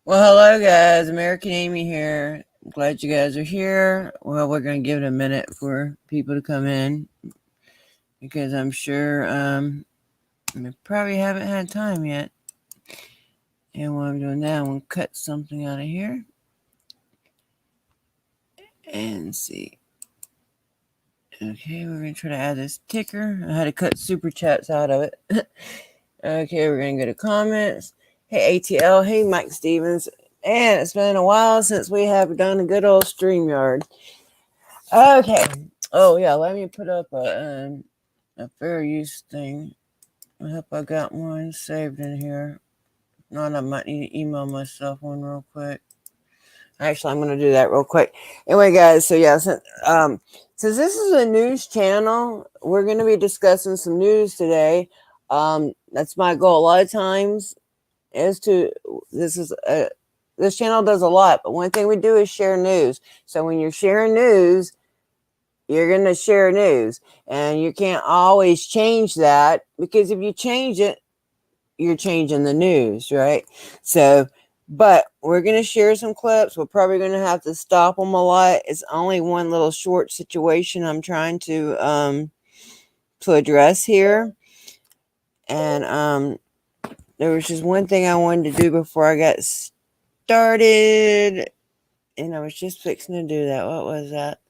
Well, hello guys, American Amy here. Glad you guys are here. Well, we're going to give it a minute for people to come in because I'm sure we probably haven't had time yet. And what I'm doing now, I'm going to cut something out of here and see. Okay, we're going to try to add this ticker. I had to cut super chats out of it. Okay, we're going to go to comments. Hey, ATL. Hey, Mike Stevens. And it's been a while since we have done a good old StreamYard. Okay. Oh yeah, let me put up a fair use thing. I hope I got one saved in here. Not, I might need to email myself one real quick. Actually, I'm going to do that real quick. Anyway, guys, so yeah, since this is a news channel, we're going to be discussing some news today. That's my goal. A lot of times, this channel does a lot, but one thing we do is share news. So when you're sharing news, you're going to share news, and you can't always change that, because if you change it, you're changing the news, right? So, but we're going to share some clips. We're probably going to have to stop them a lot. It's only one little short situation I'm trying to address here. And there was just one thing I wanted to do before I got started, and I was just fixing to do that. What was that?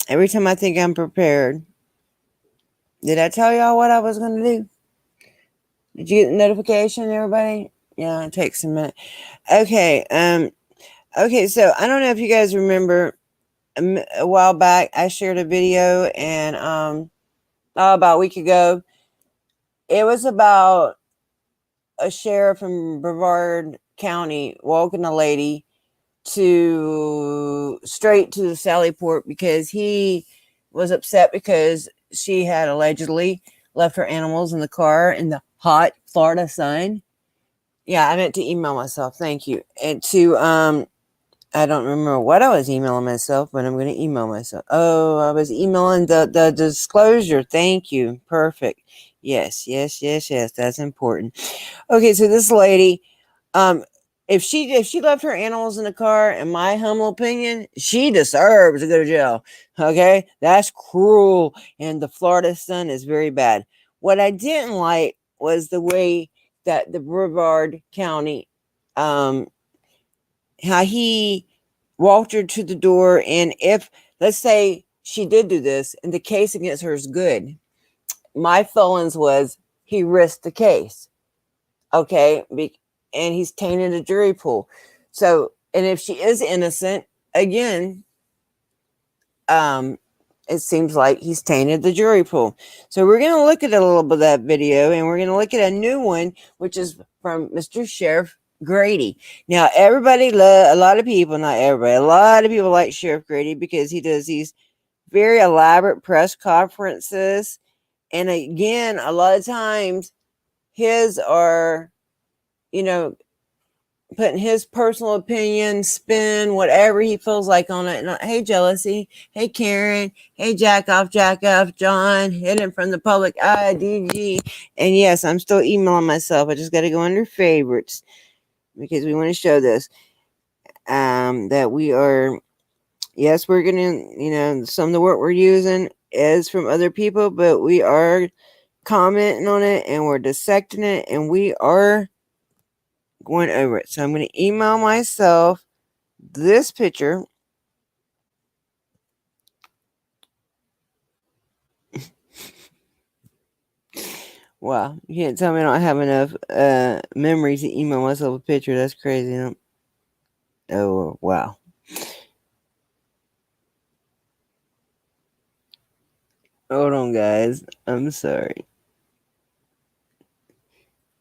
Every time I think I'm prepared. Did I tell y'all what I was going to do? Did you get the notification, everybody? Yeah, it takes a minute. Okay. Okay, so I don't know if you guys remember a while back I shared a video, and about a week ago. It was about a sheriff from Brevard County walking a lady straight to the Sally Port because he was upset because she had allegedly left her animals in the car in the hot Florida sun. Yeah, I meant to email myself. Thank you. And I don't remember what I was emailing myself, but I'm going to email myself. Oh, I was emailing the disclosure. Thank you. Perfect. Yes. That's important. Okay, so this lady, if she left her animals in the car, in my humble opinion, she deserves to go to jail. Okay, that's cruel, and the Florida sun is very bad. What I didn't like was the way that the Brevard County, how he walked her to the door, and if, let's say, she did do this and the case against her is good, my feelings was he risked the case. Okay, and he's tainted a jury pool. So, and if she is innocent, again, it seems like he's tainted the jury pool. So we're going to look at a little bit of that video, and we're going to look at a new one, which is from Mr. Sheriff Grady. Now, a lot of people, not everybody, a lot of people like Sheriff Grady because he does these very elaborate press conferences. And again, a lot of times his are, putting his personal opinion, spin, whatever he feels like on it. And, hey, Jealousy. Hey, Karen. Hey, Jack off, John. Hidden from the public eye, DG. And yes, I'm still emailing myself. I just got to go under favorites because we want to show this. That we are, yes, we're going to, some of the work we're using is from other people, but we are commenting on it, and we're dissecting it, and we are going over it. So I'm going to email myself this picture. Wow, you can't tell me I don't have enough memory to email myself a picture. That's crazy. Huh? Oh, wow. Hold on, guys. I'm sorry.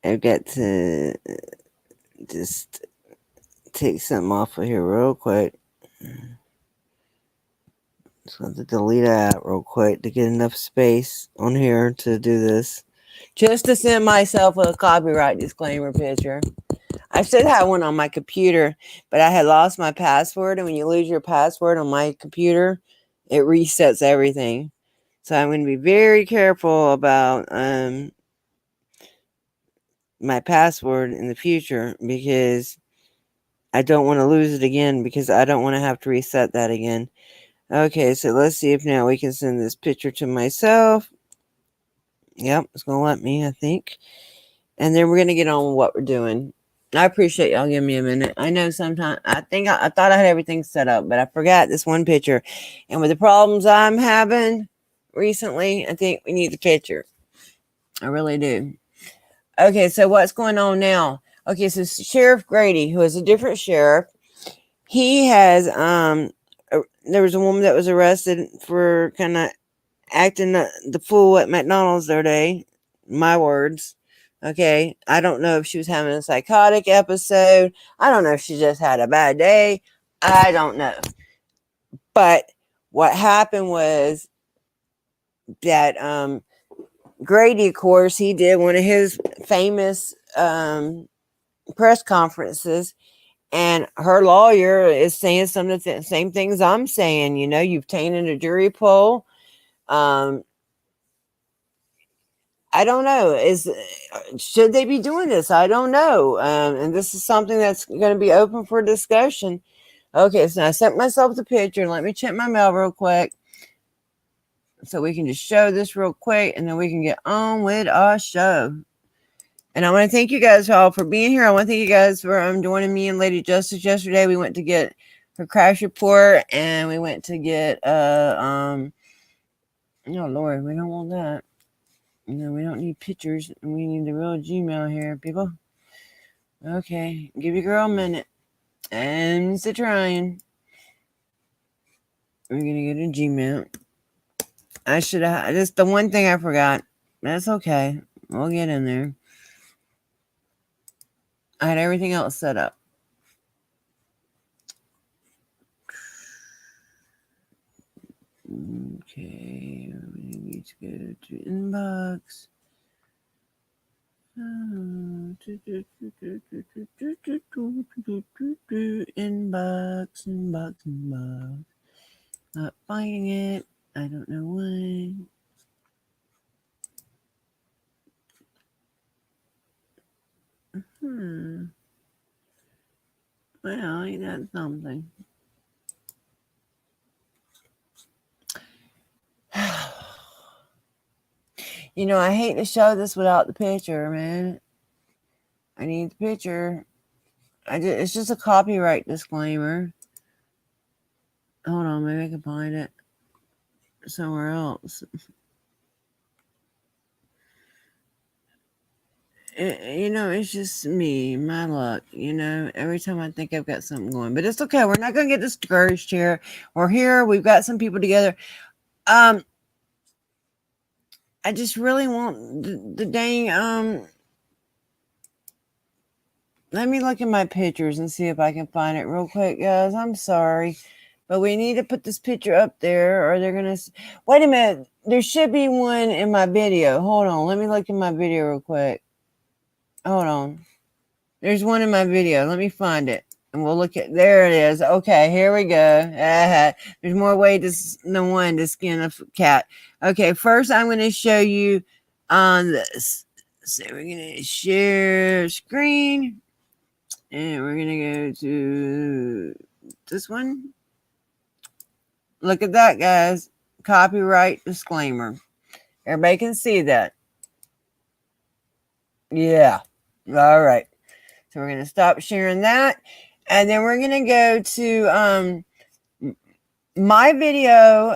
I've got to just take something off of here real quick. Just have to delete that real quick to get enough space on here to do this. Just to send myself a copyright disclaimer picture. I should have one on my computer, but I had lost my password. And when you lose your password on my computer, it resets everything. So I'm going to be very careful about my password in the future, because I don't want to lose it again because I don't want to have to reset that again. Okay, so let's see if now we can send this picture to myself. Yep, it's going to let me, I think. And then we're going to get on with what we're doing. I appreciate y'all giving me a minute. I know sometimes I thought I had everything set up, but I forgot this one picture. And with the problems I'm having recently, I think we need the picture. I really do. Okay, so what's going on now? Okay, so Sheriff Grady, who is a different sheriff, he has there was a woman that was arrested for kind of acting the fool at McDonald's the other day. My words. Okay, I don't know if she was having a psychotic episode. I don't know if she just had a bad day. I don't know. But what happened was that Grady, of course, he did one of his famous press conferences, and her lawyer is saying some of the same things I'm saying. You know, you've tainted a jury poll. I don't know. Should they be doing this? I don't know. And this is something that's going to be open for discussion. Okay, so I sent myself the picture. Let me check my mail real quick, so we can just show this real quick, and then we can get on with our show. And I want to thank you guys all for being here. I want to thank you guys for joining me and Lady Justice yesterday. We went to get her crash report, and we went to get oh Lord, we don't want that. No, we don't need pictures. We need the real Gmail here, people. Okay, give your girl a minute. And it's trying. We're gonna get a Gmail. I should have. Just the one thing I forgot. That's okay. We'll get in there. I had everything else set up. Okay, we need to go to inbox. Inbox. Not finding it. I don't know why. Well, ain't that something? You know, I hate to show this without the picture, man. I need the picture. It's just a copyright disclaimer. Hold on, maybe I can find it somewhere else. It's just me, my luck. Every time I think I've got something going, but it's okay. We're not going to get discouraged here. We're here. We've got some people together. I just really want the dang let me look at my pictures and see if I can find it real quick, guys. I'm sorry, but we need to put this picture up there, or they're gonna wait a minute. There should be one in my video. Hold on, let me look at my video real quick. Hold on. There's one in my video. Let me find it. And we'll look at, there it is. Okay, here we go. There's more ways than one to skin a cat. Okay, first I'm going to show you on this. So we're going to share screen. And we're going to go to this one. Look at that, guys. Copyright disclaimer. Everybody can see that. Yeah. All right. So we're going to stop sharing that. And then we're going to go to my video.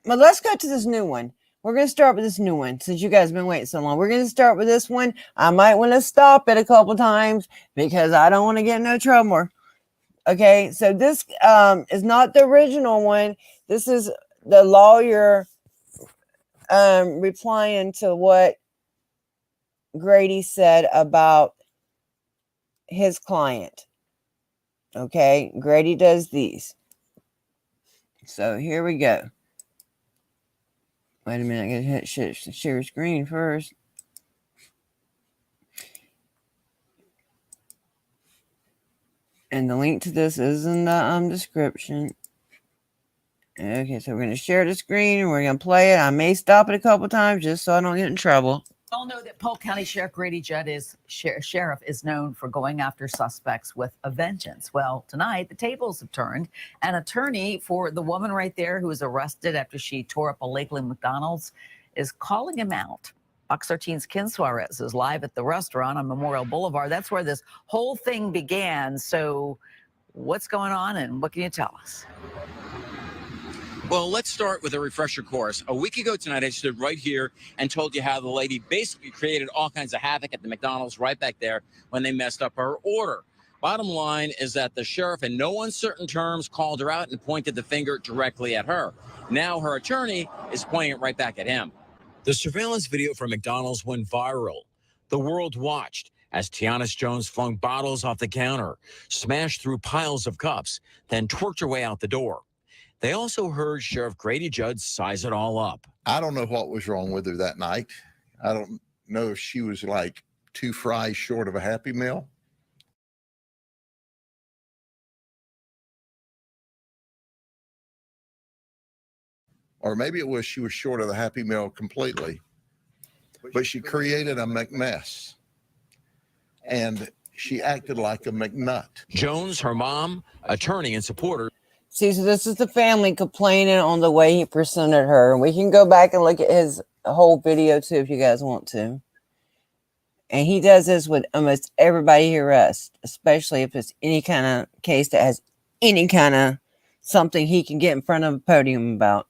Well, let's go to this new one. We're going to start with this new one since you guys have been waiting so long. We're going to start with this one. I might want to stop it a couple times because I don't want to get in no trouble. Okay, so this is not the original one. This is the lawyer replying to what Grady said about his client. Okay, Grady does these. So here we go. Wait a minute, I gotta hit share screen first. And the link to this is in the description. Okay, so we're gonna share the screen and we're gonna play it. I may stop it a couple times just so I don't get in trouble. All know that Polk County Sheriff Grady Judd sheriff is known for going after suspects with a vengeance. Well, tonight the tables have turned. An attorney for the woman right there who was arrested after she tore up a Lakeland McDonald's is calling him out. Fox 13's Ken Suarez is live at the restaurant on Memorial Boulevard. That's where this whole thing began. So what's going on and what can you tell us? Well, let's start with a refresher course. A week ago tonight, I stood right here and told you how the lady basically created all kinds of havoc at the McDonald's right back there when they messed up her order. Bottom line is that the sheriff, in no uncertain terms, called her out and pointed the finger directly at her. Now her attorney is pointing it right back at him. The surveillance video from McDonald's went viral. The world watched as Tianis Jones flung bottles off the counter, smashed through piles of cups, then twerked her way out the door. They also heard Sheriff Grady Judd size it all up. I don't know what was wrong with her that night. I don't know if she was like 2 fries short of a Happy Meal. Or maybe it was she was short of the Happy Meal completely. But she created a McMess. And she acted like a McNut. Jones, her mom, attorney, and supporter. See, so this is the family complaining on the way he presented her. We can go back and look at his whole video too if you guys want to. And he does this with almost everybody he arrests, especially if it's any kind of case that has any kind of something he can get in front of a podium about.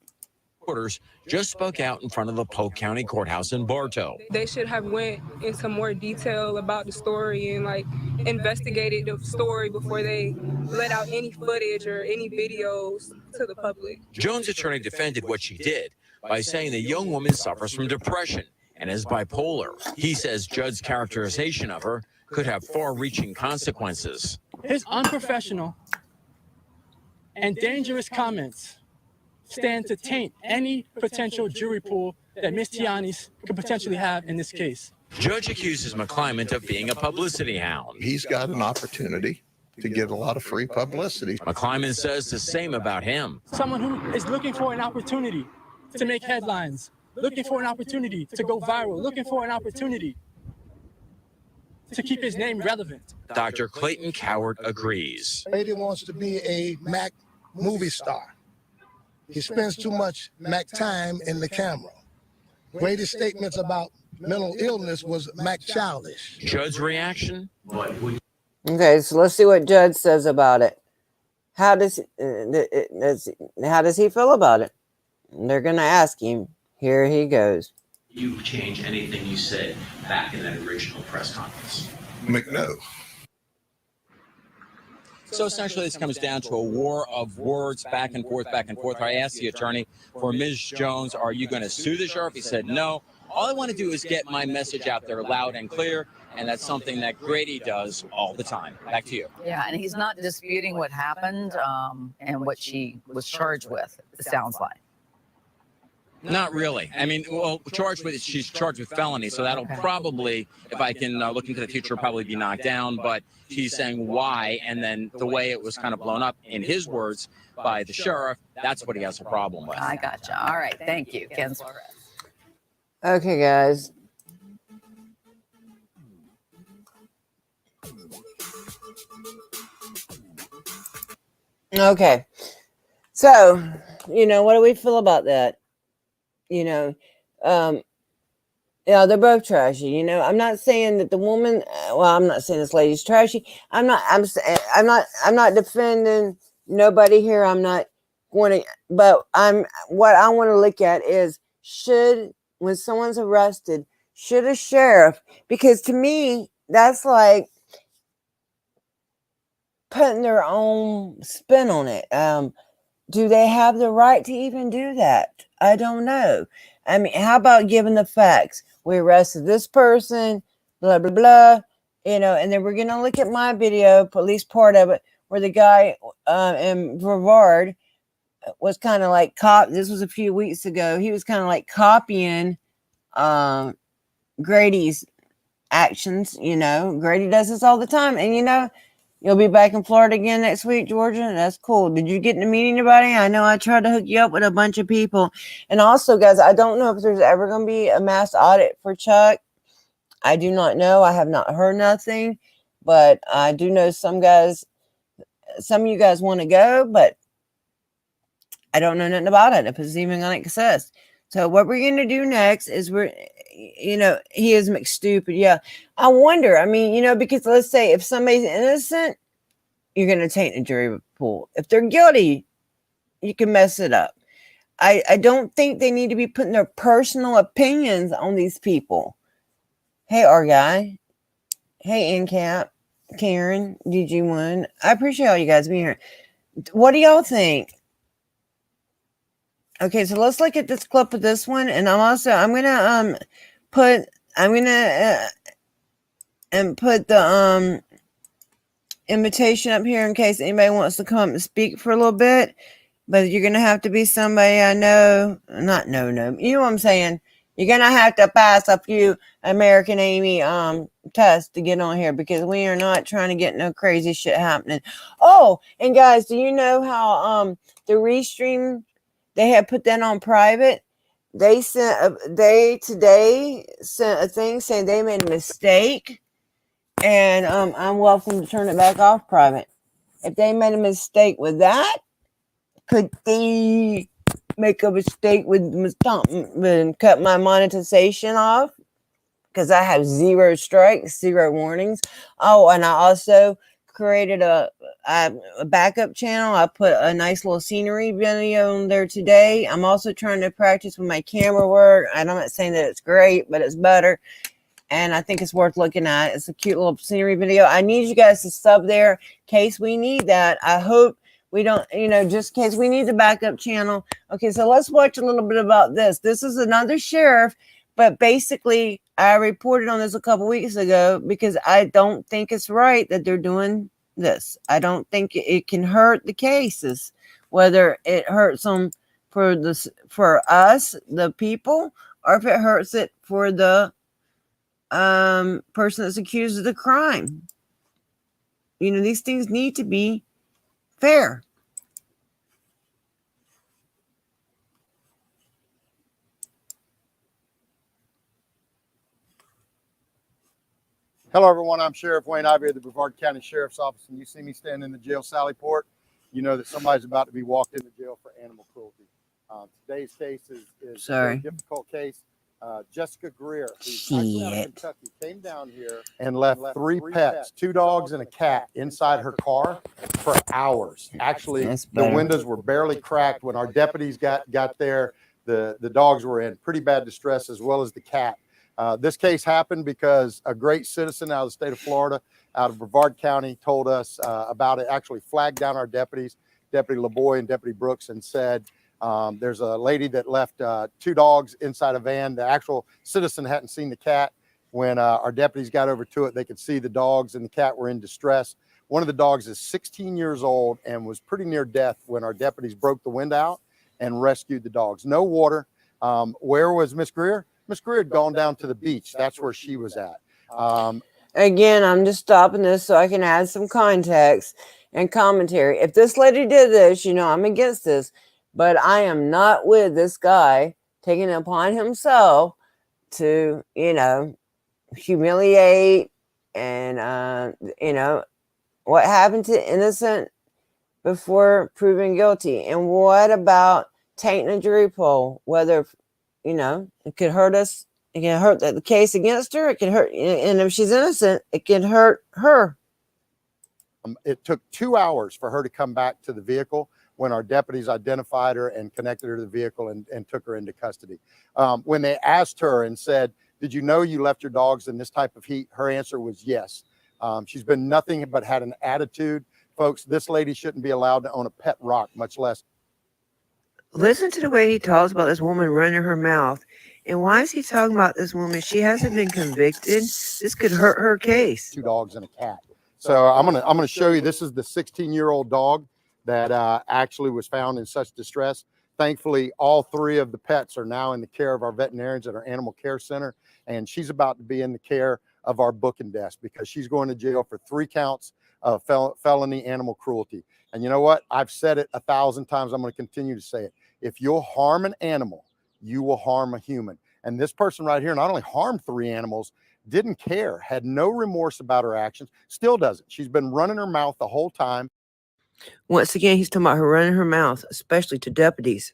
Reporters just spoke out in front of the Polk County Courthouse in Bartow. They should have went into more detail about the story and like investigated the story before they let out any footage or any videos to the public. Jones' attorney defended what she did by saying the young woman suffers from depression and is bipolar. He says Judd's characterization of her could have far-reaching consequences. His unprofessional and dangerous comments stand to taint any potential jury pool that Ms. Tianis could potentially have in this case. Judge accuses McClymont of being a publicity hound. He's got an opportunity to get a lot of free publicity. McClymont says the same about him. Someone who is looking for an opportunity to make headlines, looking for an opportunity to go viral, looking for an opportunity to keep his name relevant. Dr. Clayton Coward agrees. Grady wants to be a Mac movie star. He spends too much Mac time in the camera. Grady's statements about mental illness was Mac childish. Judd's reaction? Okay, so let's see what Judd says about it. How does he feel about it? They're going to ask him. Here he goes. You change anything you said back in that original press conference? McNo. So essentially, this comes down to a war of words back and forth, back and forth. I asked the attorney for Ms. Jones, are you going to sue the sheriff? He said, no. All I want to do is get my message out there loud and clear, and that's something that Grady does all the time. Back to you. Yeah, and he's not disputing what happened and what she was charged with, it sounds like. Not really. I mean, well, she's charged with felony, so that'll probably, if I can look into the future, probably be knocked down. But he's saying why, and then the way it was kind of blown up, in his words, by the sheriff, that's what he has a problem with. I gotcha. All right, thank you, Ken Suarez. Okay, guys. Okay. So, what do we feel about that? Yeah, they're both trashy. I'm not saying that the woman, I'm not saying this lady's trashy. I'm not defending nobody here. I'm not going to, but what I want to look at is when someone's arrested, should a sheriff, because to me, that's like putting their own spin on it. Do they have the right to even do that? I don't know. I mean, how about giving the facts? We arrested this person, blah, blah, blah, and then we're going to look at my video, at least part of it, where the guy in Brevard was kind of like this was a few weeks ago. He was kind of like copying Grady's actions. Grady does this all the time. And, you'll be back in Florida again next week, Georgia. That's cool. Did you get to meet anybody? I know I tried to hook you up with a bunch of people. And also, guys, I don't know if there's ever going to be a mass audit for Chuck. I do not know. I have not heard nothing, but I do know some of you guys want to go, but I don't know nothing about it if it's even going to exist. So what we're going to do next is he is McStupid. Yeah. I wonder, I mean, because let's say if somebody's innocent, you're going to taint the jury pool. If they're guilty, you can mess it up. I don't think they need to be putting their personal opinions on these people. Hey, our guy. Hey, NCAP, Karen, DG1. I appreciate all you guys being here. What do y'all think? Okay, so let's look at this clip of this one, and I'm gonna put the invitation up here in case anybody wants to come and speak for a little bit. But you're gonna have to be somebody I know, not know, you know what I'm saying. You're gonna have to pass a few American Amy tests to get on here because we are not trying to get no crazy shit happening. Oh, and guys, do you know how the restream they had put that on private? They today sent a thing saying they made a mistake, and I'm welcome to turn it back off private. If they made a mistake with that, could they make a mistake with cut my monetization off? Because I have 0 strikes, 0 warnings. Oh, and I also created a backup channel. I put a nice little scenery video on there today. I'm also trying to practice with my camera work. I'm not saying that it's great, but it's better. And I think it's worth looking at. It's a cute little scenery video. I need you guys to sub there in case we need that. I hope we don't, just in case we need the backup channel. Okay, so let's watch a little bit about this. This is another sheriff, but basically I reported on this a couple weeks ago because I don't think it's right that they're doing this. I don't think it can hurt the cases, whether it hurts them for us, the people, or if it hurts it for the person that's accused of the crime. These things need to be fair. Hello, everyone. I'm Sheriff Wayne Ivey of the Brevard County Sheriff's Office, and you see me standing in the jail Sallyport, you know that somebody's about to be walked into jail for animal cruelty. Today's case is a very difficult case. Jessica Greer, who's actually out of Kentucky, came down here and left 3 pets, 2 dogs and a cat, inside her car for hours. Actually, the windows were barely cracked when our deputies got there. The dogs were in pretty bad distress, as well as the cat. This case happened because a great citizen out of the state of Florida, out of Brevard County, told us about it, actually flagged down our deputies, Deputy LeBoy and Deputy Brooks, and said, there's a lady that left 2 dogs inside a van. The actual citizen hadn't seen the cat. When our deputies got over to it, they could see the dogs and the cat were in distress. One of the dogs is 16 years old and was pretty near death when our deputies broke the window out and rescued the dogs. No water. Where was Miss Greer? Miss Greer had gone down to the beach. That's where she was at. Again, I'm just stopping this so I can add some context and commentary. If this lady did this, I'm against this, but I am not with this guy taking it upon himself to, humiliate and, what happened to innocent before proven guilty. And what about tainting a jury poll? Whether, it could hurt us. It can hurt the case against her. It can hurt, and if she's innocent, it can hurt her. It took 2 hours for her to come back to the vehicle when our deputies identified her and connected her to the vehicle and took her into custody. When they asked her and said, did you know you left your dogs in this type of heat? Her answer was yes. She's been nothing but had an attitude. Folks, this lady shouldn't be allowed to own a pet rock, much less. Listen to the way he talks about this woman running her mouth. And why is he talking about this woman? She hasn't been convicted. This could hurt her case. 2 dogs and a cat. So I'm gonna show you. This is the 16-year-old dog that actually was found in such distress. Thankfully, all 3 of the pets are now in the care of our veterinarians at our animal care center, and she's about to be in the care of our booking desk because she's going to jail for 3 counts of felony animal cruelty. And you know what? I've said it 1,000 times. I'm going to continue to say it. If you'll harm an animal, you will harm a human. And this person right here not only harmed 3 animals, didn't care, had no remorse about her actions, still doesn't. She's been running her mouth the whole time. Once again, he's talking about her running her mouth, especially to deputies.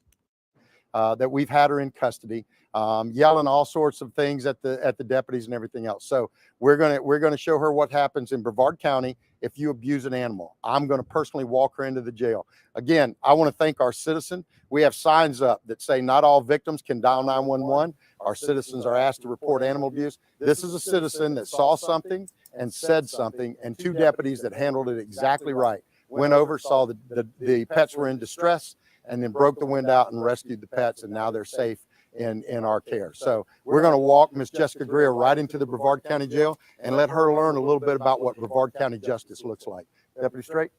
That we've had her in custody, yelling all sorts of things at the deputies and everything else. So we're gonna show her what happens in Brevard County if you abuse an animal. I'm gonna personally walk her into the jail. Again, I want to thank our citizen. We have signs up that say not all victims can dial 911. Our citizens are asked to report animal abuse. This is a citizen that saw something and said something, and 2 deputies that handled it exactly right. Went over, saw the pets were in distress, and then broke the wind out and rescued the pets, and now they're safe in our care. So we're going to walk Miss Jessica Greer right into the Brevard County Jail and let her learn a little bit about what Brevard County justice looks like. Deputy Straight?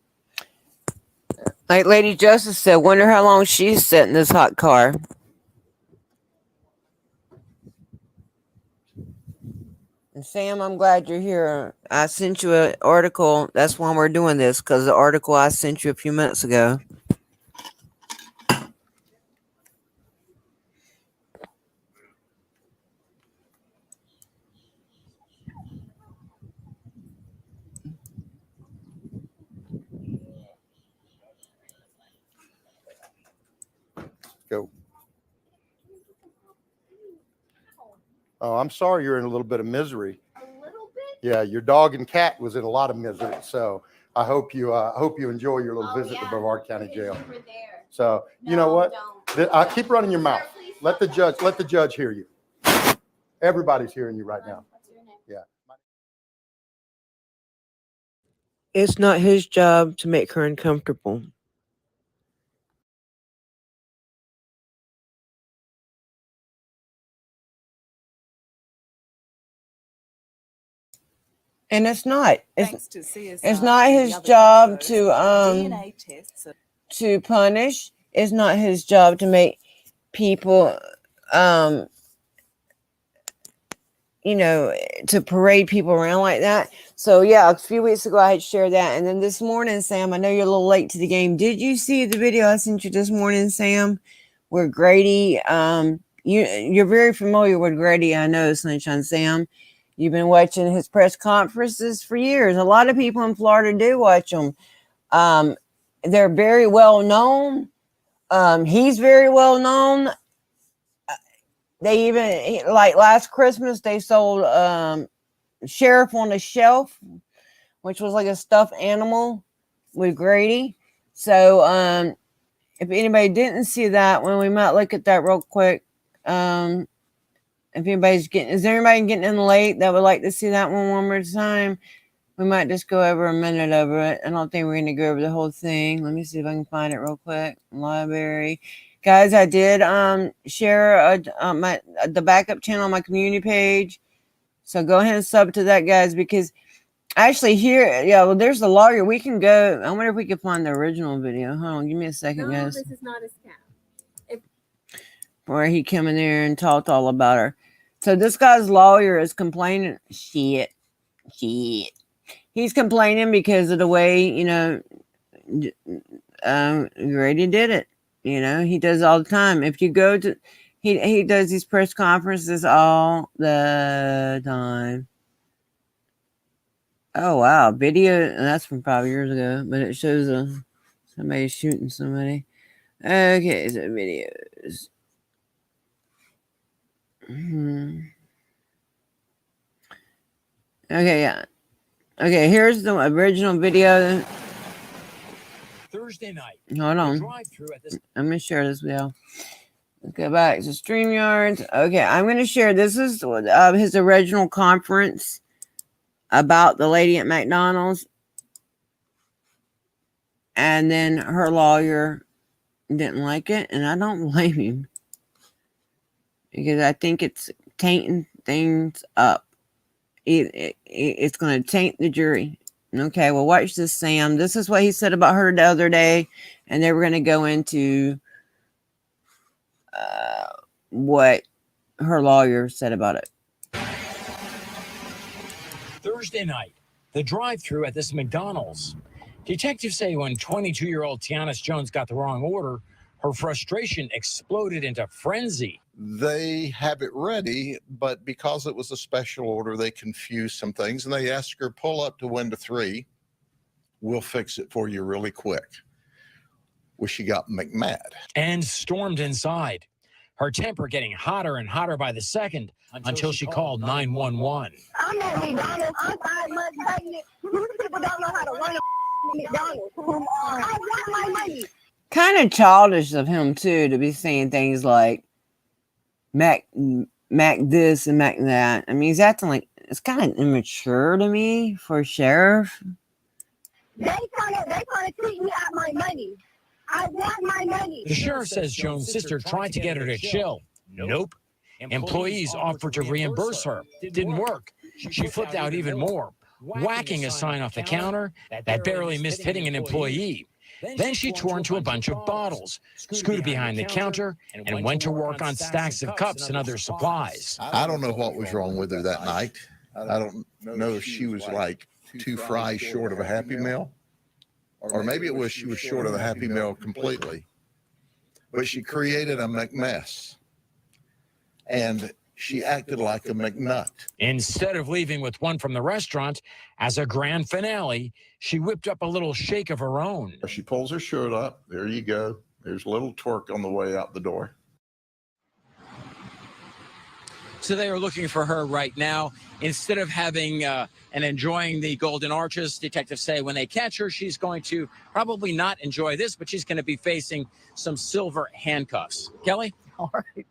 Like Lady Justice said, wonder how long she's sitting in this hot car. And Sam, I'm glad you're here. I sent you an article. That's why we're doing this, because the article I sent you a few minutes ago. Go. Oh, I'm sorry you're in a little bit of misery. A little bit? Yeah, your dog and cat was in a lot of misery. So I hope you enjoy your little visit to Brevard County Jail. You were there. So you know what? Don't. I keep running your mouth. Please Let the stop. judge hear you. Everybody's hearing you right now. What's your name? Yeah. It's not his job to make her uncomfortable. And it's not. It's not his job to punish. It's not his job to make people to parade people around like that. So yeah, a few weeks ago I had shared that, and then this morning, Sam, I know you're a little late to the game. Did you see the video I sent you this morning, Sam, where Grady, you're very familiar with Grady, I know, Sunshine Sam. You've been watching his press conferences for years. A lot of people in Florida do watch them. They're very well known. He's very well known. They even, like last Christmas, they sold Sheriff on a Shelf, which was like a stuffed animal with Grady. So if anybody didn't see that one, we might look at that real quick. If anybody's is there anybody getting in late that would like to see that one more time? We might just go over a minute over it. I don't think we're going to go over the whole thing. Let me see if I can find it real quick. Library. Guys, I did share the backup channel on my community page. So go ahead and sub to that, guys, because actually here, there's the lawyer. We can go. I wonder if we can find the original video. Hold on, give me a second, guys. No, this is not a scam. Where he came in there and talked all about her. So this guy's lawyer is complaining. Shit. He's complaining because of the way, Grady did it. He does all the time. If you go to, he does these press conferences all the time. Oh, wow. Video. That's from 5 years ago, but it shows somebody shooting somebody. Okay, so videos. Okay, yeah. Okay, here's the original video. Thursday night. Hold on. I'm going to share this video. Let's go back to StreamYard. Okay, I'm going to share. This is his original conference about the lady at McDonald's. And then her lawyer didn't like it, and I don't blame him. Because I think it's tainting things up. It's going to taint the jury. Okay, well, watch this, Sam. This is what he said about her the other day, and then we're going to go into what her lawyer said about it. Thursday night, the drive-thru at this McDonald's. Detectives say when 22-year-old Tianis Jones got the wrong order, Her frustration exploded into frenzy. They have it ready, but because it was a special order, they confused some things, and they asked her, pull up to 1 to 3. We'll fix it for you really quick. Well, she got McMad. And stormed inside, her temper getting hotter and hotter by the second until she called 911. I'm at McDonald's. I'm 5 months pregnant. These people don't know how to run a McDonald's. I want my money. Kind of childish of him too to be saying things like Mac this and Mac that. I mean, he's acting like it's kind of immature to me for a sheriff. They trying to treat me out my money. I want my money. The sheriff says Joan's sister tried to get her to chill. Nope. Employees offered to reimburse her. Didn't work. She flipped out even more, whacking a sign off the counter that barely missed hitting an employee. Then she tore into a bunch of bottles, scooted behind the counter, and went to work on stacks of cups and other supplies. I don't know what was wrong with her that night. I don't know if she was like 2 fries short of a Happy Meal, or maybe it was she was short of the Happy Meal completely. But she created a McMess, and she acted like a McNut. Instead of leaving with one from the restaurant, as a grand finale, she whipped up a little shake of her own. She pulls her shirt up. There you go. There's a little twerk on the way out the door. So they are looking for her right now. Instead of having and enjoying the Golden Arches, detectives say when they catch her, she's going to probably not enjoy this, but she's going to be facing some silver handcuffs. Kelly? All right.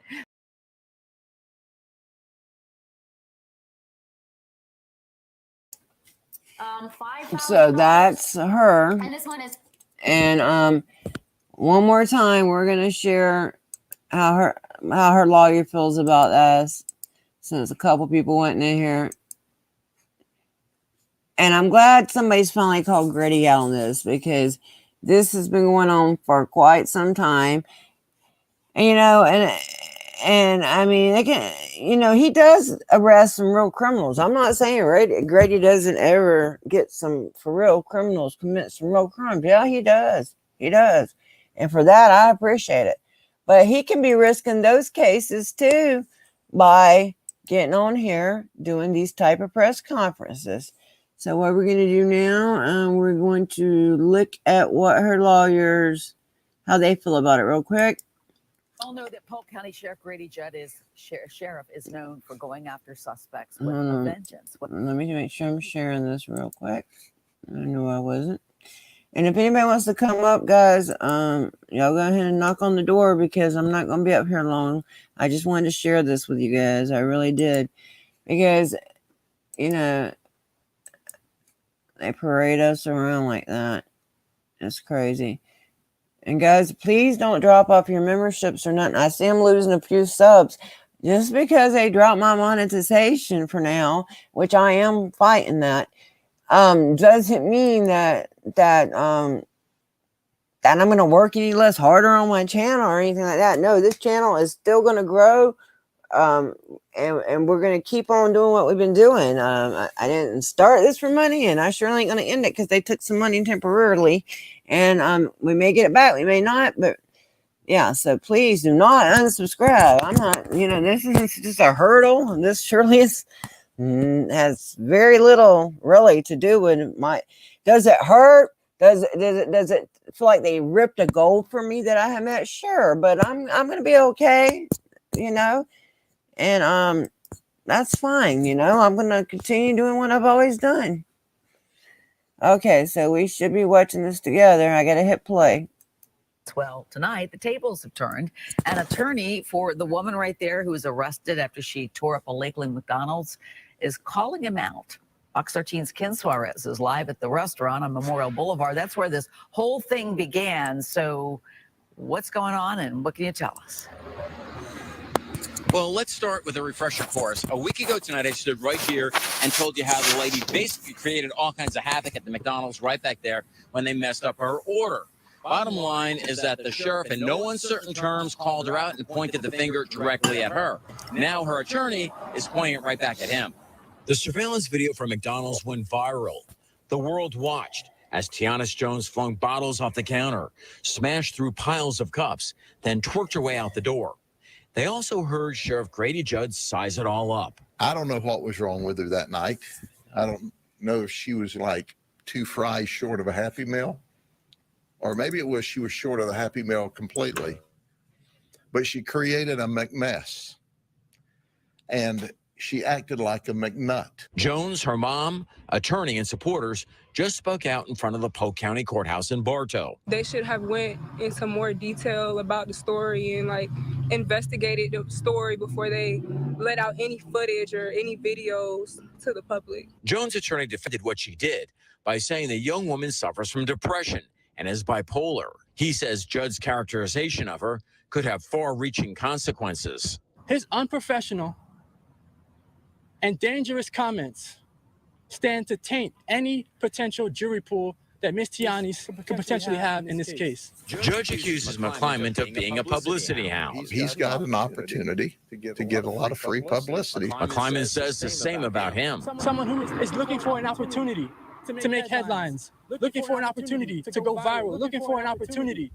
So that's her. And this one is. And one more time, we're gonna share how her lawyer feels about this, since a couple people went in here. And I'm glad somebody's finally called Grady out on this, because this has been going on for quite some time. And, you know, and I mean, they can, you know, he does arrest some real criminals. I'm not saying Grady doesn't ever get some for real criminals commit some real crimes. Yeah, he does. He does. And for that, I appreciate it. But he can be risking those cases too by getting on here doing these type of press conferences. So what we're going to do now, we're going to look at what her lawyers, how they feel about it real quick. All know that Polk County Sheriff Grady Judd sheriff is known for going after suspects with a vengeance. Let me make sure I'm sharing this real quick. I knew I wasn't. And if anybody wants to come up, guys, y'all go ahead and knock on the door, because I'm not going to be up here long. I just wanted to share this with you guys. I really did. Because, you know, they parade us around like that. It's crazy. And guys, please don't drop off your memberships or nothing. I see I'm losing a few subs just because they dropped my monetization for now, which I am fighting that. Doesn't mean that I'm going to work any less harder on my channel or anything like that. No, this channel is still going to grow. And we're going to keep on doing what we've been doing. I didn't start this for money, and I surely ain't going to end it because they took some money temporarily. And we may get it back, we may not, but yeah, so please do not unsubscribe. I'm not, you know, this is just a hurdle, and this surely is has very little really to do with my. Does it hurt? Does it feel like they ripped a goal from me that I have met? Sure, but I'm gonna be okay, you know, and that's fine, you know. I'm gonna continue doing what I've always done. Okay, so we should be watching this together. I gotta hit play. Well, tonight, the tables have turned. An attorney for the woman right there who was arrested after she tore up a Lakeland McDonald's is calling him out. Fox 13's Ken Suarez is live at the restaurant on Memorial Boulevard. That's where this whole thing began. So what's going on, and what can you tell us? Well, let's start with a refresher course. A week ago tonight, I stood right here and told you how the lady basically created all kinds of havoc at the McDonald's right back there when they messed up her order. Bottom line is that the sheriff, in no uncertain terms, called her out and pointed the finger directly at her. Now her attorney is pointing it right back at him. The surveillance video from McDonald's went viral. The world watched as Tiana Jones flung bottles off the counter, smashed through piles of cups, then twerked her way out the door. They also heard Sheriff Grady Judd size it all up. I don't know what was wrong with her that night. I don't know if she was like 2 fries short of a Happy Meal, or maybe it was she was short of the Happy Meal completely. But she created a McMess, and she acted like a McNut. Jones, her mom, attorney, and supporters just spoke out in front of the Polk County Courthouse in Bartow. They should have went into more detail about the story and like investigated the story before they let out any footage or any videos to the public. Jones' attorney defended what she did by saying the young woman suffers from depression and is bipolar. He says Judd's characterization of her could have far-reaching consequences. His unprofessional and dangerous comments stand to taint any potential jury pool that Ms. Tiani could potentially have in this case. Judge accuses McClymont of being a publicity hound. He's got an opportunity to get a lot of free publicity. McClymont says the same about him. Someone who is looking for an opportunity to make headlines, looking for an opportunity to go viral, looking for an opportunity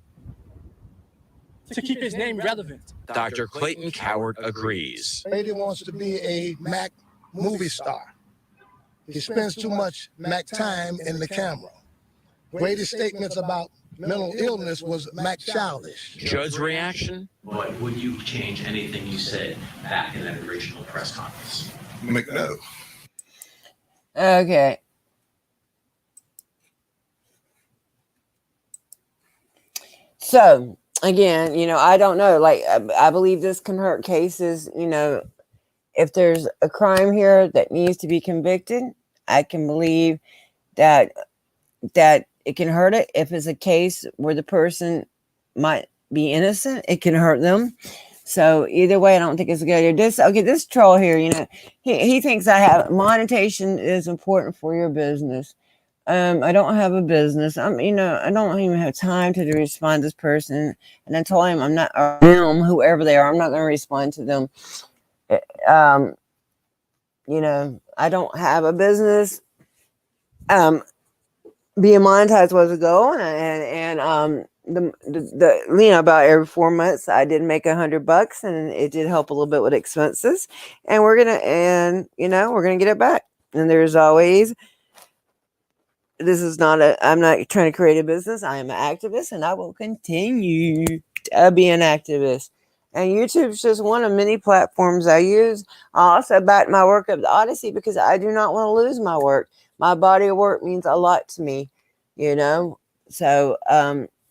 to keep his name relevant. Dr. Clayton Coward agrees. Grady wants to be a Mac movie star. He spends too much Mac time in the camera. Grady's statements about mental illness was Mac childish. Judd's reaction? But would you change anything you said back in that original press conference? No. Okay. So, again, I don't know. Like, I believe this can hurt cases. If there's a crime here that needs to be convicted, I can believe that it can hurt it. If it's a case where the person might be innocent, it can hurt them. So either way, I don't think it's a good idea. This troll here, he thinks monetization is important for your business. I don't have a business. I don't even have time to respond to this person. And I told him I'm not, or them, whoever they are, I'm not going to respond to them. I don't have a business. Being monetized was a goal, and about every 4 months I did make $100, and it did help a little bit with expenses. And we're gonna get it back. And there's always. I'm not trying to create a business. I am an activist, and I will continue to be an activist. And YouTube's just one of many platforms I use. I also back my work up to Odyssey because I do not want to lose my work. My body of work means a lot to me, So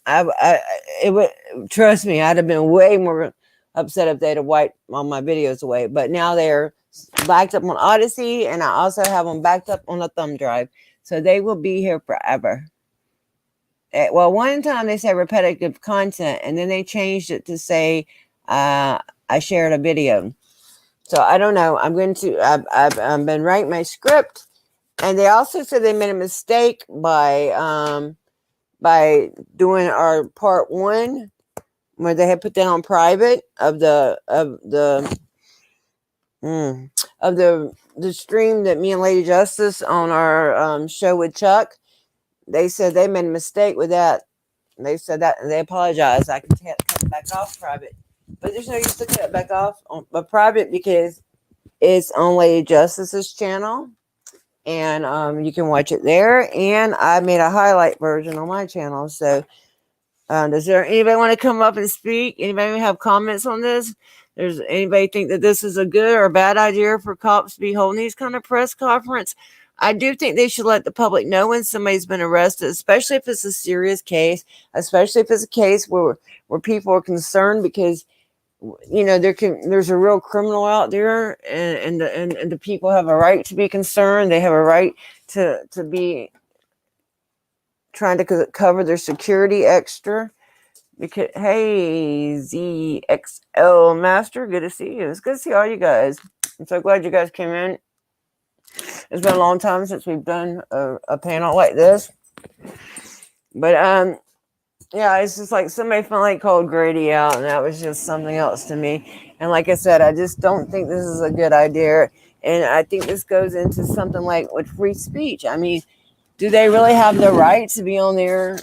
it would, trust me, I'd have been way more upset if they'd have wiped all my videos away. But now they're backed up on Odyssey, and I also have them backed up on a thumb drive. So they will be here forever. Well, one time they said repetitive content, and then they changed it to say I shared a video. So I don't know. I've been writing my script, and they also said they made a mistake by doing our part 1, where they had put that on private of the stream that me and Lady Justice on our show with Chuck. They said they made a mistake with that. They said that, and they apologized. I can cut it back off private, but there's no use to cut it back off on private because it's on Lady Justice's channel, and you can watch it there. And I made a highlight version on my channel. So, does anybody want to come up and speak? Anybody have comments on this? Does anybody think that this is a good or a bad idea for cops to be holding these kind of press conference? I do think they should let the public know when somebody's been arrested, especially if it's a serious case, especially if it's a case where people are concerned because, there's a real criminal out there, and the people have a right to be concerned. They have a right to be trying to cover their security extra. Because, hey, ZXL Master, good to see you. It's good to see all you guys. I'm so glad you guys came in. It's been a long time since we've done a panel like this. But, yeah, it's just like somebody finally called Grady out, and that was just something else to me. And like I said, I just don't think this is a good idea. And I think this goes into something like with free speech. I mean, do they really have the right to be on there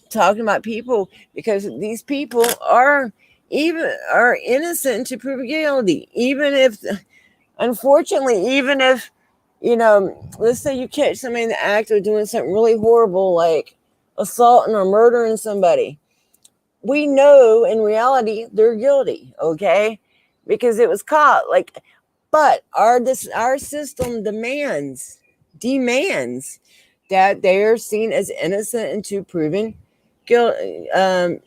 talking about people? Because these people are innocent to prove guilty, even if, unfortunately, even if, let's say you catch somebody in the act of doing something really horrible, like assaulting or murdering somebody. We know in reality they're guilty, okay? Because it was caught. But our system demands that they are seen as innocent until proven guilty. When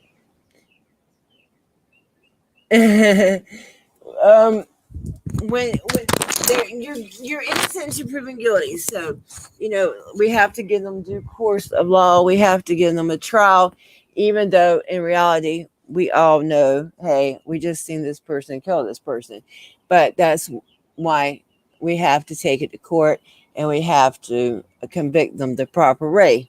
you're innocent until proven guilty, so we have to give them due course of law. We have to give them a trial, even though in reality we all know, hey, we just seen this person kill this person. But that's why we have to take it to court, and we have to convict them the proper way.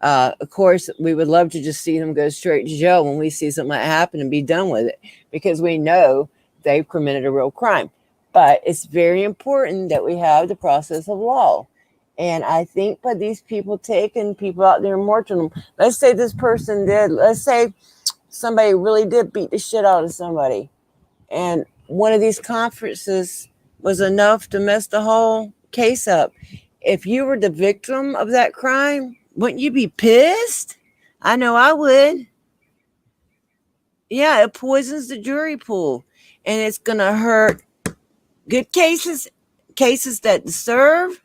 Of course, we would love to just see them go straight to jail when we see something like happen and be done with it, because we know they've committed a real crime. But it's very important that we have the process of law. And I think by these people taking people out there and marching them, let's say this person did, let's say somebody really did beat the shit out of somebody, and one of these conferences was enough to mess the whole case up. If you were the victim of that crime, wouldn't you be pissed? I know I would. Yeah, it poisons the jury pool, and it's going to hurt good cases that deserve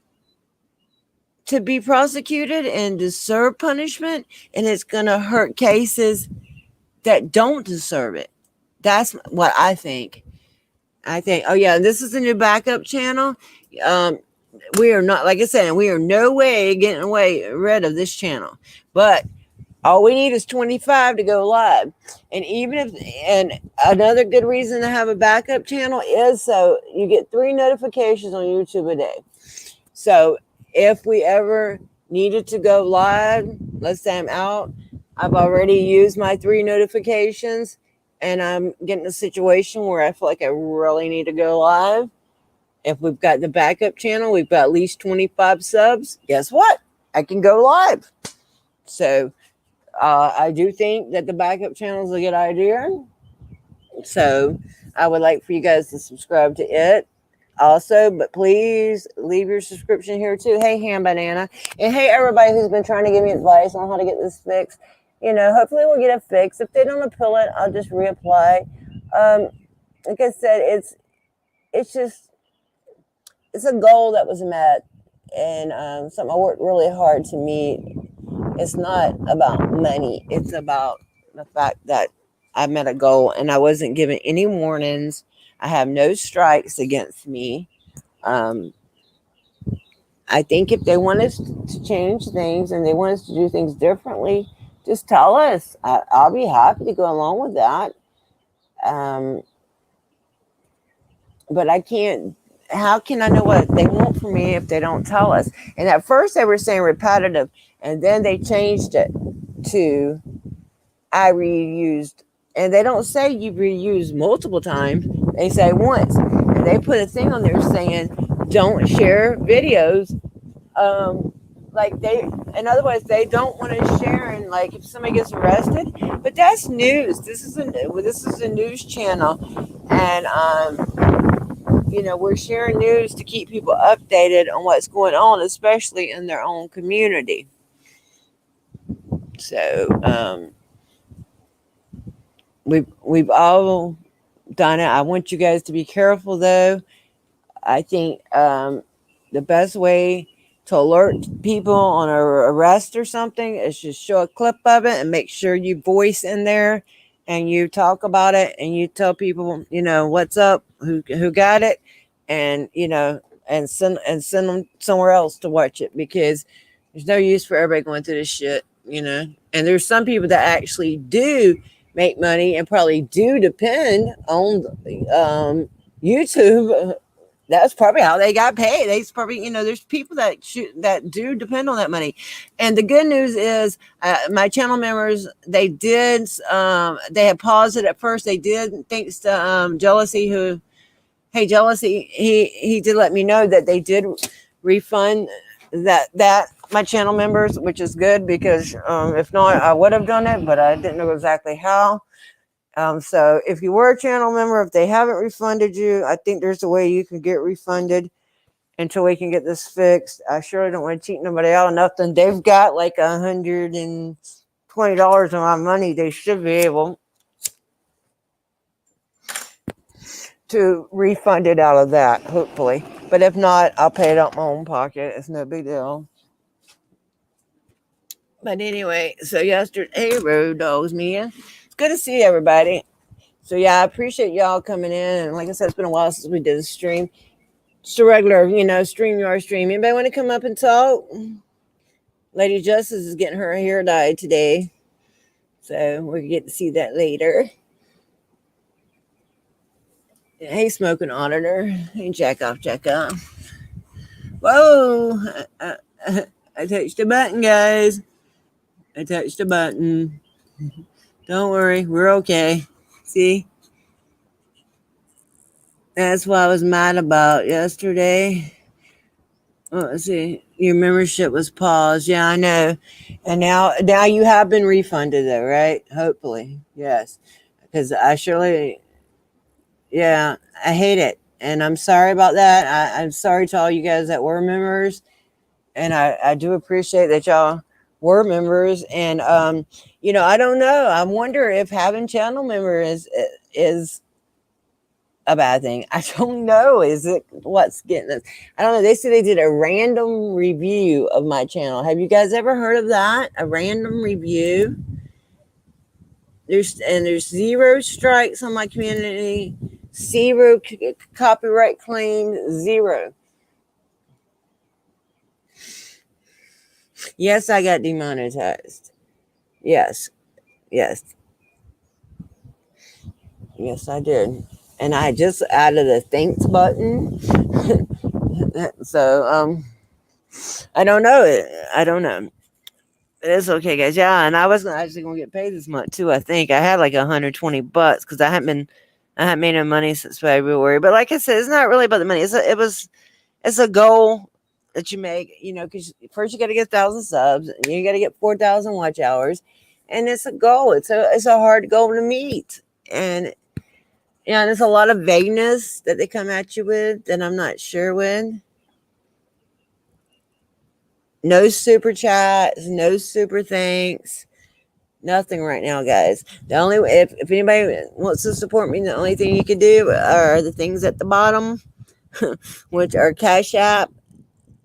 to be prosecuted and deserve punishment, and it's going to hurt cases that don't deserve it. That's what I think. Oh yeah, this is a new backup channel. We are not, like I said, we are no way getting rid of this channel, but all we need is 25 to go live. And another good reason to have a backup channel is so you get 3 notifications on YouTube a day. So if we ever needed to go live, let's say I'm out, I've already used my 3 notifications, and I'm getting a situation where I feel like I really need to go live. If we've got the backup channel, we've got at least 25 subs. Guess what? I can go live. So I do think that the backup channel is a good idea. So I would like for you guys to subscribe to it also, but please leave your subscription here too. Hey, Ham Banana. And hey, everybody who's been trying to give me advice on how to get this fixed. Hopefully we'll get it fixed. If they don't appeal it, I'll just reapply. Like I said, it's a goal that was met, and something I worked really hard to meet. It's not about money. It's about the fact that I met a goal, and I wasn't given any warnings. I have no strikes against me. I think if they want us to change things and they want us to do things differently, just tell us. I'll be happy to go along with that. But I can't. How can I know what they want from me if they don't tell us? And at first they were saying repetitive, and then they changed it to I reused. And they don't say you reused multiple times. They say once. And they put a thing on there saying don't share videos. In other words, they don't want to share, and like if somebody gets arrested. But that's news. This is a news channel, and we're sharing news to keep people updated on what's going on, especially in their own community. So we've all done it. I want you guys to be careful, though. I think the best way to alert people on an arrest or something is just show a clip of it and make sure you voice in there and you talk about it and you tell people, what's up, who got it, and and send them somewhere else to watch it, because there's no use for everybody going through this shit, And there's some people that actually do make money and probably do depend on YouTube. That's probably how they got paid. They probably, there's people that do depend on that money. And the good news is my channel members, they had paused it at first. They did, thanks to Jealousy, Jealousy, he did let me know that they did refund that my channel members, which is good because if not, I would have done it, but I didn't know exactly how. So if you were a channel member, if they haven't refunded you, I think there's a way you can get refunded until we can get this fixed. I surely don't want to cheat nobody out of nothing. They've got like $120 of my money. They should be able to refund it out of that, hopefully. But if not, I'll pay it out my own pocket. It's no big deal. But anyway, so yesterday, hey, road dogs, Mia. It's good to see everybody. So yeah, I appreciate y'all coming in. And like I said, it's been a while since we did a stream. Just a regular, StreamYard stream. Anybody want to come up and talk? Lady Justice is getting her hair dyed today. So we'll get to see that later. Hey, smoking auditor. Hey, jack off. Whoa. I touched the button, guys. I touched the button. Don't worry. We're okay. See? That's what I was mad about yesterday. Let's see. Your membership was paused. Yeah, I know. And now you have been refunded, though, right? Hopefully. Yes. Because I surely... Yeah, I hate it. And I'm sorry about that. I'm sorry to all you guys that were members. And I do appreciate that y'all were members. And, I don't know. I wonder if having channel members is a bad thing. I don't know. Is it what's getting us? I don't know. They said they did a random review of my channel. Have you guys ever heard of that? A random review? There's 0 strikes on my community, 0 copyright claims, 0. Yes, I got demonetized. Yes, I did. And I just added a thanks button. So, I don't know. It's okay, guys. Yeah, and I wasn't actually gonna get paid this much too. I think I had like $120 because I haven't made no money since February. But like I said, it's not really about the money. It's a goal that you make. Because first you got to get 1,000 subs, and you got to get 4,000 watch hours, and it's a goal. It's a hard goal to meet, and there's a lot of vagueness that they come at you with that I'm not sure with. No super chats, no super thanks, nothing right now, guys. The only if anybody wants to support me, the only thing you can do are the things at the bottom, which are Cash App,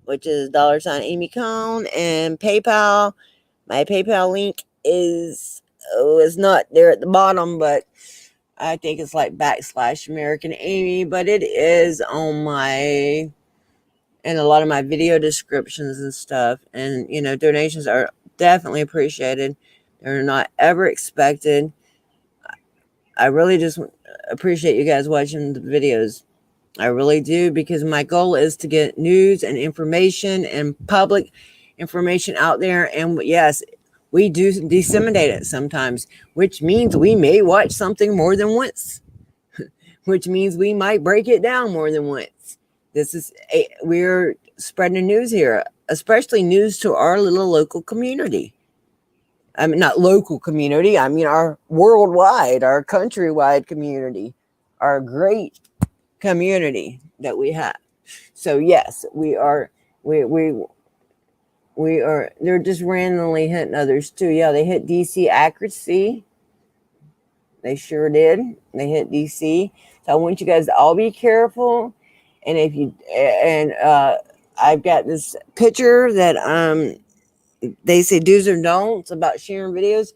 which is $AmyKohn, and PayPal. My PayPal link is not there at the bottom, but I think it's like /American Amy, but it is on my. And a lot of my video descriptions and stuff. And, donations are definitely appreciated. They're not ever expected. I really just appreciate you guys watching the videos. I really do, because my goal is to get news and information and public information out there. And yes, we do disseminate it sometimes, which means we may watch something more than once, which means we might break it down more than once. We're spreading news here, especially news to our little local community. I mean, not local community. I mean, our worldwide, our countrywide community, our great community that we have. So yes, we are. We are. They're just randomly hitting others too. Yeah, they hit DC accuracy. They sure did. They hit DC. So I want you guys to all be careful. And I've got this picture that they say do's or don'ts about sharing videos.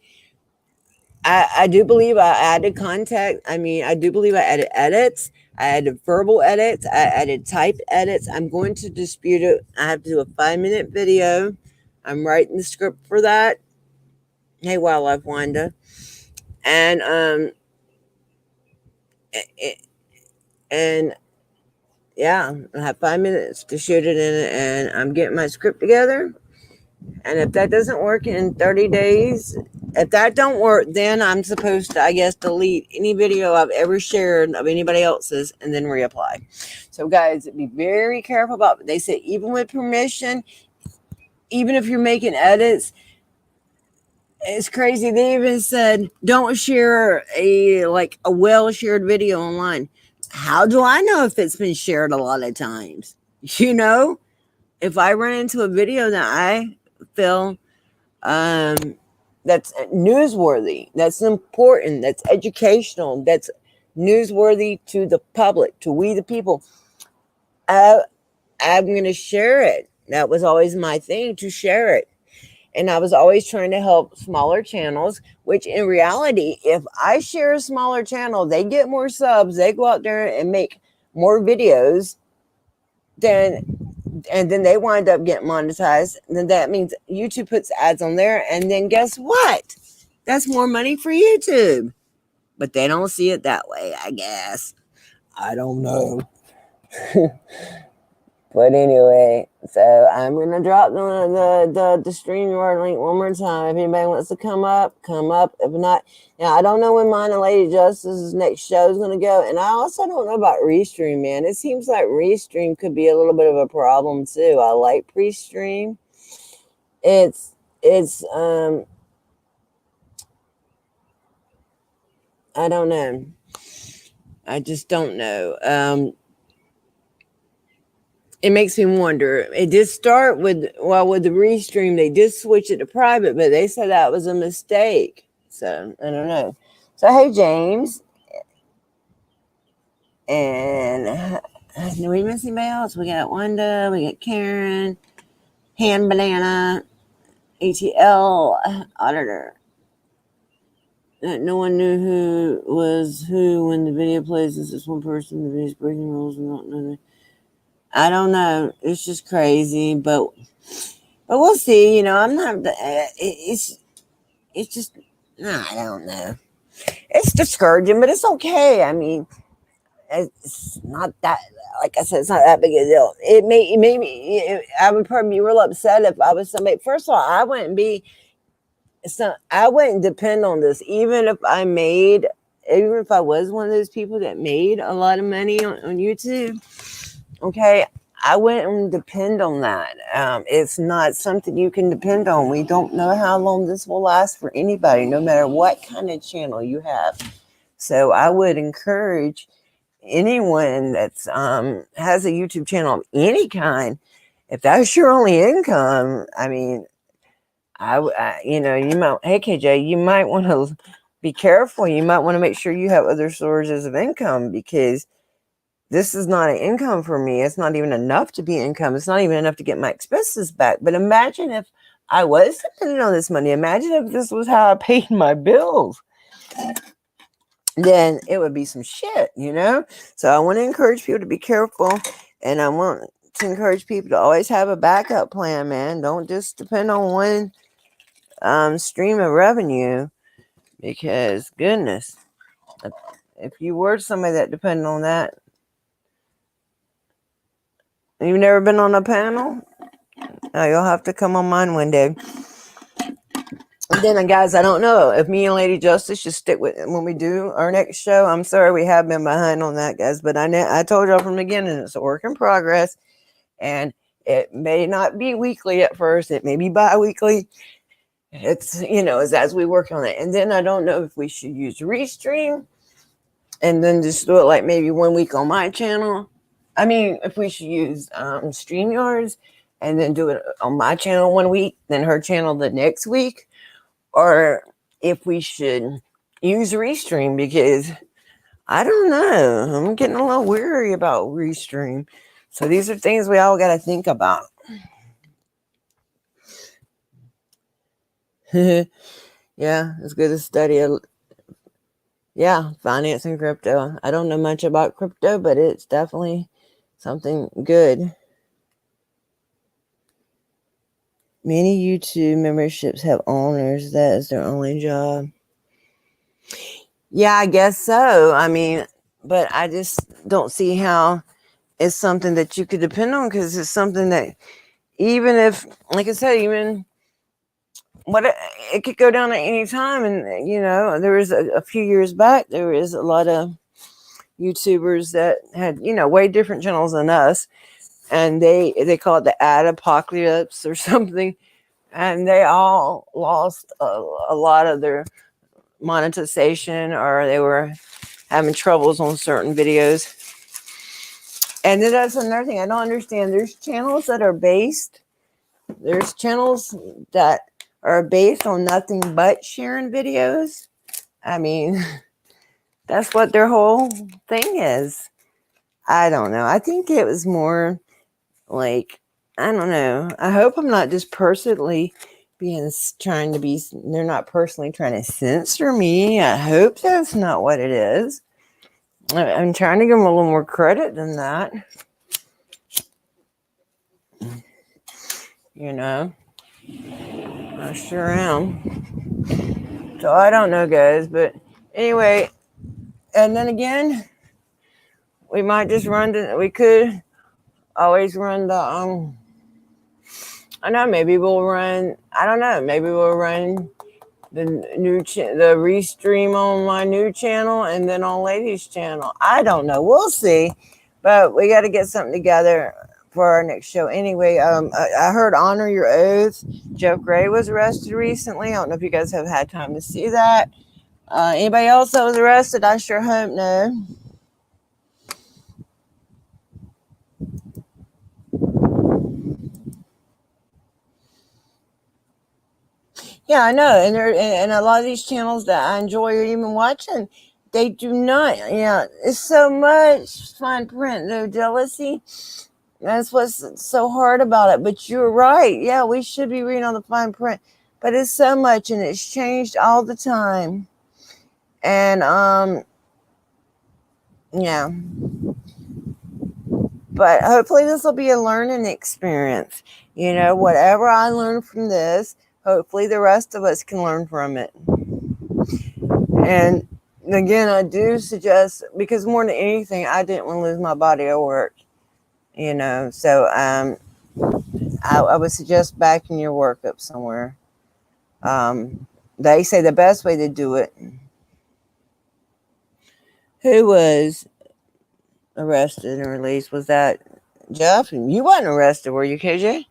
I do believe I added contact. I do believe I added edits. I added verbal edits. I added type edits. I'm going to dispute it. I have to do a 5-minute video. I'm writing the script for that. Hey, Wildlife Wanda. And yeah, I have 5 minutes to shoot it in, and I'm getting my script together. And if that doesn't work in 30 days, if that don't work, then I'm supposed to, I guess, delete any video I've ever shared of anybody else's and then reapply. So guys, be very careful about, they say even with permission, even if you're making edits, it's crazy. They even said don't share a well shared video online. How do I know if it's been shared a lot of times? You know, if I run into a video that I feel that's newsworthy, that's important, that's educational, that's newsworthy to the public, to we the people, I'm going to share it. That was always my thing, to share it. And I was always trying to help smaller channels, which in reality, if I share a smaller channel, they get more subs, they go out there and make more videos, and then they wind up getting monetized. And then that means YouTube puts ads on there. And then guess what? That's more money for YouTube. But they don't see it that way, I guess. I don't know. But anyway, so I'm gonna drop the StreamYard link one more time. If anybody wants to come up. If not, now I don't know when mine and Lady Justice's next show is gonna go, and I also don't know about Restream, man. It seems like Restream could be a little bit of a problem too. I like pre-stream. It's I don't know. I just don't know. It makes me wonder. It did start with the Restream, they did switch it to private, but they said that was a mistake. So I don't know. So hey, James, and do we miss anybody else? We got Wanda, we got Karen, Hand Banana, ATL Auditor. No one knew who was who when the video plays. This is one person. The video's breaking rules and not another. I don't know. It's just crazy, but we'll see. You know, I'm not. It's just. I don't know. It's discouraging, but it's okay. I mean, it's not that. Like I said, it's not that big a deal. It made me. I would probably be real upset if I was somebody. First of all, I wouldn't depend on this, even if I was one of those people that made a lot of money on YouTube. Okay, I wouldn't depend on that. It's not something you can depend on. We don't know how long this will last for anybody, no matter what kind of channel you have. So I would encourage anyone that's has a YouTube channel of any kind, if that's your only income, I mean, you might, hey KJ, you might want to be careful. You might want to make sure you have other sources of income, because this is not an income for me. It's not even enough to be income. It's not even enough to get my expenses back. But imagine if I was depending on this money. Imagine if this was how I paid my bills. Then it would be some shit, you know? So I want to encourage people to be careful. And I want to encourage people to always have a backup plan, man. Don't just depend on one stream of revenue, because goodness, if you were somebody that depended on that, you've never been on a panel? Oh, you'll have to come on mine one day. And then, guys, I don't know if me and Lady Justice should stick with it when we do our next show. I'm sorry we have been behind on that, guys, but I told y'all from the beginning, it's a work in progress, and it may not be weekly at first. It may be bi-weekly. It's, as we work on it. And then I don't know if we should use Restream and then just do it like maybe 1 week on my channel. I mean, if we should use StreamYards and then do it on my channel 1 week, then her channel the next week, or if we should use Restream, because I don't know. I'm getting a little weary about Restream. So these are things we all got to think about. Yeah, it's good to study. Finance and crypto. I don't know much about crypto, but it's definitely something good. Many YouTube memberships have owners. That is their only job. Yeah, I guess so. I mean, but I just don't see how it's something that you could depend on, because it's something that, even if, like I said, it could go down at any time. And, there was a few years back, there was a lot of YouTubers that had, way different channels than us, and they call it the ad apocalypse or something, and they all lost a lot of their monetization, or they were having troubles on certain videos. And then that's another thing I don't understand. There's channels that are based on nothing but sharing videos. I mean, that's what their whole thing is. I don't know. I think it was more like, I don't know. I hope I'm not just personally they're not personally trying to censor me. I hope that's not what it is. I'm trying to give them a little more credit than that. You know, I sure am. So I don't know, guys. But anyway, and then again, we might just we could always run the, I know, maybe we'll run, I don't know, maybe we'll run the the restream on my new channel and then on Lady's channel. I don't know. We'll see. But we got to get something together for our next show. Anyway, I heard Honor Your Oath. Jeff Gray was arrested recently. I don't know if you guys have had time to see that. Anybody else that was arrested? I sure hope no. Yeah, I know, and a lot of these channels that I enjoy even watching, they do not. Yeah, it's so much fine print, no jealousy. That's what's so hard about it. But you're right. Yeah, we should be reading all the fine print, but it's so much, and it's changed all the time. And yeah. But hopefully this will be a learning experience. You know, whatever I learn from this, hopefully the rest of us can learn from it. And again, I do suggest, because more than anything, I didn't want to lose my body at work. You know, so I would suggest backing your work up somewhere. They say the best way to do it. Who was arrested and released? Was that Jeff? You wasn't arrested, were you, KJ?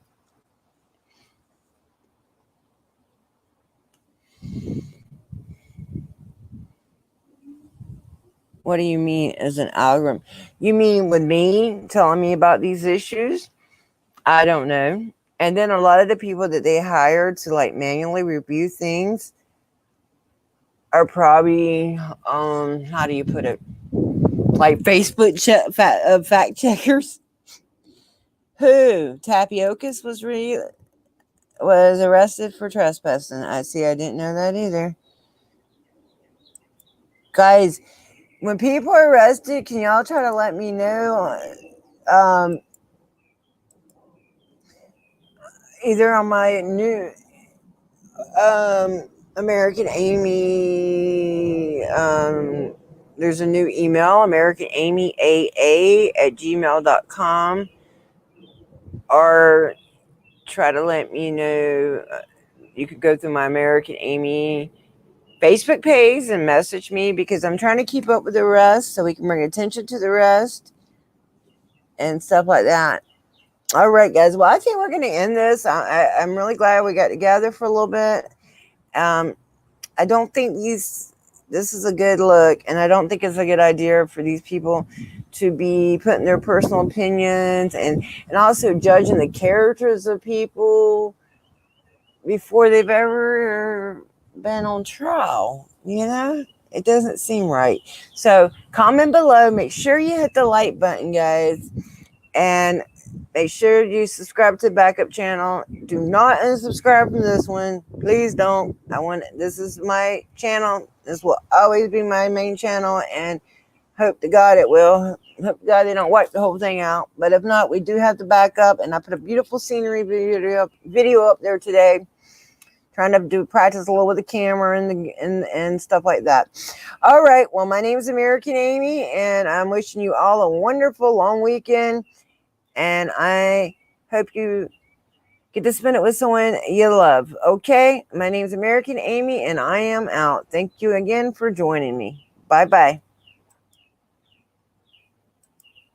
What do you mean as an algorithm? You mean with me telling me about these issues? I don't know. And then a lot of the people that they hired to like manually review things are probably, how do you put it? Like Facebook fact checkers. Who? Tapiokas was arrested for trespassing. I see. I didn't know that either. Guys, when people are arrested, can y'all try to let me know? Either on my new American Amy, there's a new email, American Amy AA@gmail.com, or try to let me know. You could go through my American Amy Facebook page and message me, because I'm trying to keep up with the rest so we can bring attention to the rest and stuff like that. All right, guys. Well, I think we're going to end this. I'm really glad we got together for a little bit. I don't think this is a good look, and I don't think it's a good idea for these people to be putting their personal opinions and also judging the characters of people before they've ever been on trial. You know, it doesn't seem right. So comment below. Make sure you hit the like button, guys, and make sure you subscribe to the backup channel. Do not unsubscribe from this one. Please don't. This is my channel. This will always be my main channel, and hope to God it will. Hope to God they don't wipe the whole thing out. But if not, we do have to back up, and I put a beautiful scenery video up there today. Trying to practice a little with the camera and stuff like that. All right. Well, my name is American Amy, and I'm wishing you all a wonderful long weekend. And I hope you get to spend it with someone you love. Okay? My name is American Amy, and I am out. Thank you again for joining me. Bye-bye.